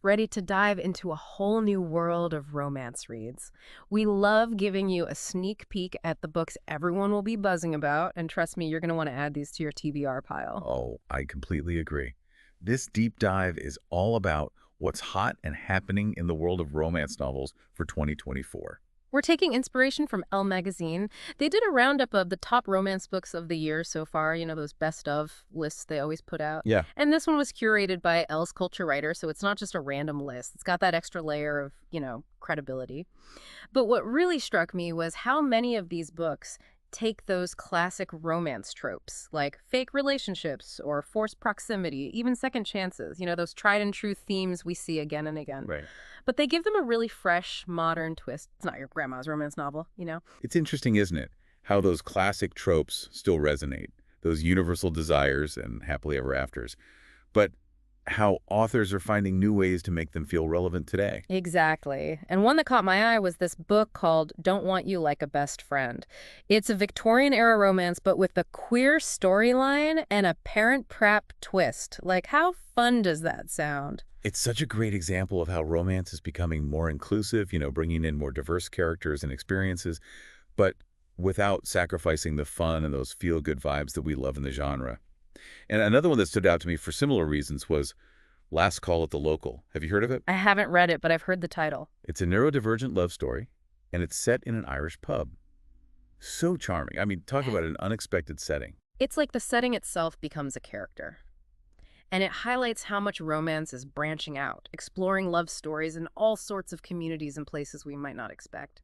ready to dive into a whole new world of romance reads. We love giving you a sneak peek at the books everyone will be buzzing about, and trust me, you're going to want to add these to your TBR pile. Oh, I completely agree. This deep dive is all about what's hot and happening in the world of romance novels for 2024. We're taking inspiration from Elle magazine. They did a roundup of the top romance books of the year so far, those best of lists they always put out. Yeah. And this one was curated by Elle's culture writer, so it's not just a random list. It's got that extra layer of, credibility. But what really struck me was how many of these books take those classic romance tropes, like fake relationships or forced proximity, even second chances, those tried and true themes we see again and again. Right. But they give them a really fresh, modern twist. It's not your grandma's romance novel. It's interesting, isn't it, how those classic tropes still resonate, those universal desires and happily ever afters, but how authors are finding new ways to make them feel relevant today. Exactly. And one that caught my eye was this book called Don't Want You Like a Best Friend. It's a Victorian-era romance, but with a queer storyline and a parent trap twist. Like, how fun does that sound? It's such a great example of how romance is becoming more inclusive, bringing in more diverse characters and experiences, but without sacrificing the fun and those feel-good vibes that we love in the genre. And another one that stood out to me for similar reasons was Last Call at the Local. Have you heard of it? I haven't read it, but I've heard the title. It's a neurodivergent love story, and it's set in an Irish pub. So charming. I mean, talk about an unexpected setting. It's like the setting itself becomes a character. And it highlights how much romance is branching out, exploring love stories in all sorts of communities and places we might not expect.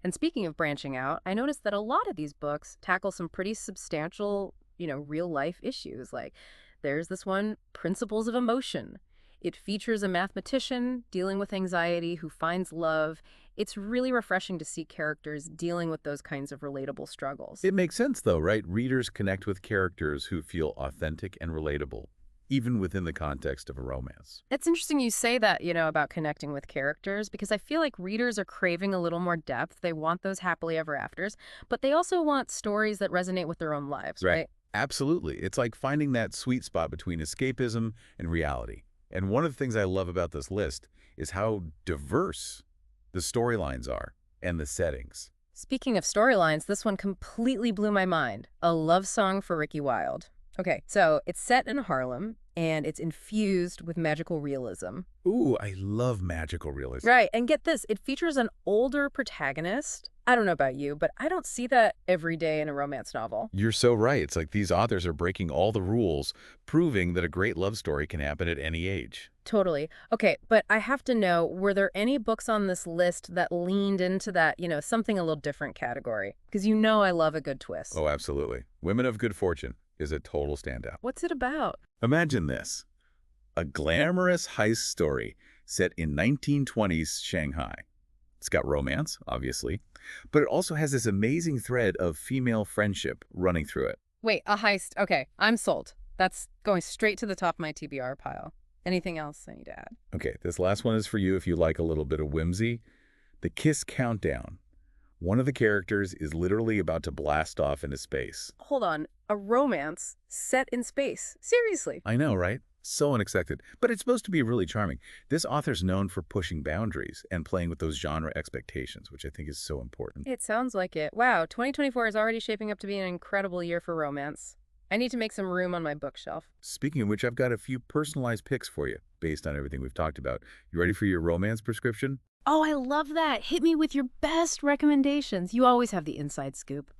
And speaking of branching out, I noticed that a lot of these books tackle some pretty substantial, real-life issues. Like, there's this one, Principles of Emotion. It features a mathematician dealing with anxiety who finds love. It's really refreshing to see characters dealing with those kinds of relatable struggles. It makes sense, though, right? Readers connect with characters who feel authentic and relatable, even within the context of a romance. It's interesting you say that, about connecting with characters, because I feel like readers are craving a little more depth. They want those happily ever afters, but they also want stories that resonate with their own lives, right? Absolutely. It's like finding that sweet spot between escapism and reality. And one of the things I love about this list is how diverse the storylines are and the settings. Speaking of storylines, this one completely blew my mind. A love song for Ricki Wilde. Okay, so it's set in Harlem, and it's infused with magical realism. Ooh, I love magical realism. Right, and get this, it features an older protagonist. I don't know about you, but I don't see that every day in a romance novel. You're so right. It's like these authors are breaking all the rules, proving that a great love story can happen at any age. Totally. Okay, but I have to know, were there any books on this list that leaned into that, something a little different category? Because I love a good twist. Oh, absolutely. Women of Good Fortune is a total standout. What's it about? Imagine this. A glamorous heist story set in 1920s Shanghai. It's got romance, obviously, but it also has this amazing thread of female friendship running through it. Wait, a heist. Okay, I'm sold. That's going straight to the top of my TBR pile. Anything else I need to add? Okay, this last one is for you if you like a little bit of whimsy. The Kiss Countdown. One of the characters is literally about to blast off into space. Hold on. A romance set in space. Seriously. I know, right? So unexpected. But it's supposed to be really charming. This author's known for pushing boundaries and playing with those genre expectations, which I think is so important. It sounds like it. Wow, 2024 is already shaping up to be an incredible year for romance. I need to make some room on my bookshelf. Speaking of which, I've got a few personalized picks for you based on everything we've talked about. You ready for your romance prescription? Oh, I love that. Hit me with your best recommendations. You always have the inside scoop.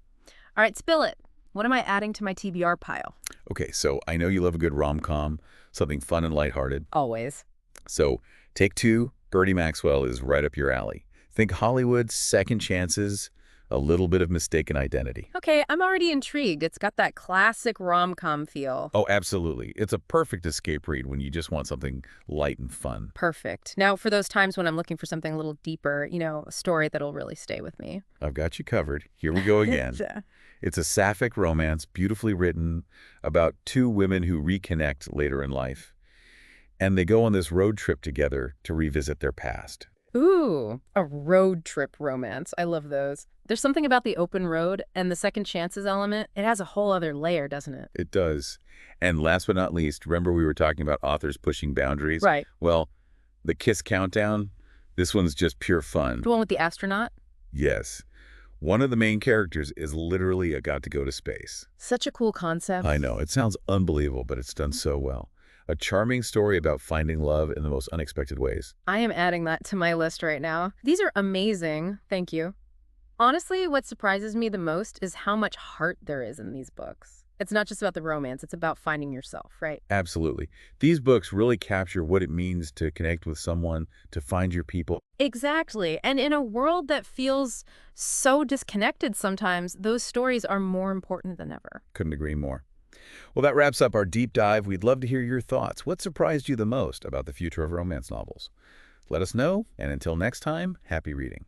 All right, spill it. What am I adding to my TBR pile? Okay, so I know you love a good rom-com, something fun and lighthearted. Always. So Take Two, Birdie Maxwell is right up your alley. Think Hollywood, second chances, a little bit of mistaken identity. Okay, I'm already intrigued. It's got that classic rom-com feel. Oh, absolutely. It's a perfect escape read when you just want something light and fun. Perfect. Now, for those times when I'm looking for something a little deeper, a story that'll really stay with me. I've got you covered. Here we go again. It's a sapphic romance, beautifully written, about two women who reconnect later in life. And they go on this road trip together to revisit their past. Ooh, a road trip romance. I love those. There's something about the open road and the second chances element. It has a whole other layer, doesn't it? It does. And last but not least, remember we were talking about authors pushing boundaries? Right. Well, the Kiss Countdown, this one's just pure fun. The one with the astronaut? Yes. One of the main characters is literally a got to go to space. Such a cool concept. I know, it sounds unbelievable, but it's done so well. A charming story about finding love in the most unexpected ways. I am adding that to my list right now. These are amazing. Thank you. Honestly, what surprises me the most is how much heart there is in these books. It's not just about the romance, it's about finding yourself, right? Absolutely. These books really capture what it means to connect with someone, to find your people. Exactly. And in a world that feels so disconnected sometimes, those stories are more important than ever. Couldn't agree more. Well, that wraps up our deep dive. We'd love to hear your thoughts. What surprised you the most about the future of romance novels? Let us know, and until next time, happy reading.